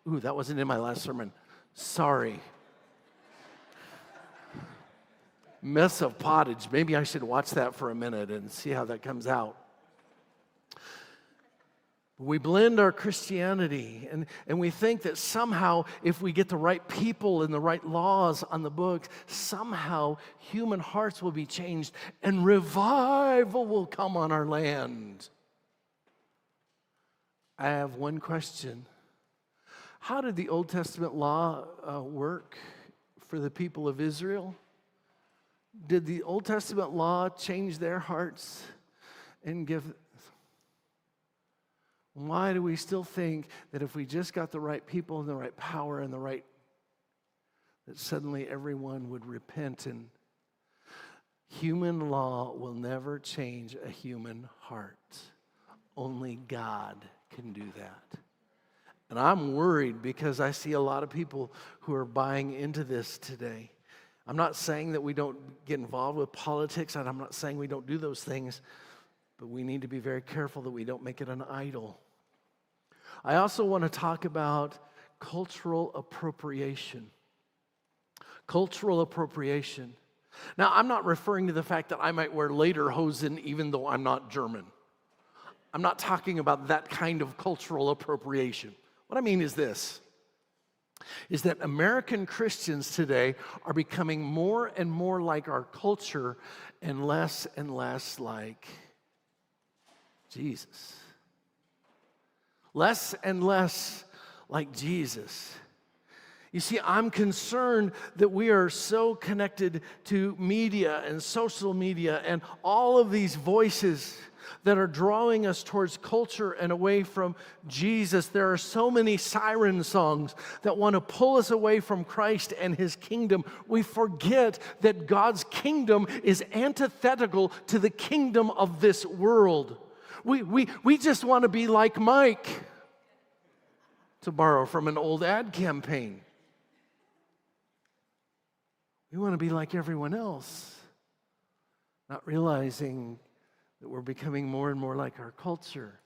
Ooh, that wasn't in my last sermon. Sorry. Mess of pottage. Maybe I should watch that for a minute and see how that comes out. We blend our Christianity, and we think that somehow if we get the right people and the right laws on the books, somehow human hearts will be changed and revival will come on our land. I have one question. How did the Old Testament law work for the people of Israel? Did the Old Testament law change their hearts and give? Why do we still think that if we just got the right people and the right power and the right, that suddenly everyone would repent? And human law will never change a human heart. Only God can do that. And I'm worried because I see a lot of people who are buying into this today. I'm not saying that we don't get involved with politics, and I'm not saying we don't do those things, but we need to be very careful that we don't make it an idol. I also want to talk about cultural appropriation. Cultural appropriation. Now, I'm not referring to the fact that I might wear lederhosen even though I'm not German. I'm not talking about that kind of cultural appropriation. What I mean is this, is that American Christians today are becoming more and more like our culture and less like Jesus. Less and less like Jesus. You see, I'm concerned that we are so connected to media and social media and all of these voices that are drawing us towards culture and away from Jesus. There are so many siren songs that want to pull us away from Christ and His kingdom. We forget that God's kingdom is antithetical to the kingdom of this world. We just want to be like Mike, to borrow from an old ad campaign. We want to be like everyone else, not realizing that we're becoming more and more like our culture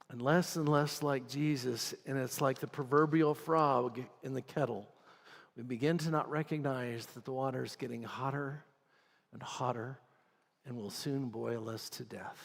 and less like Jesus, and it's like the proverbial frog in the kettle. We begin to not recognize that the water is getting hotter and hotter and will soon boil us to death.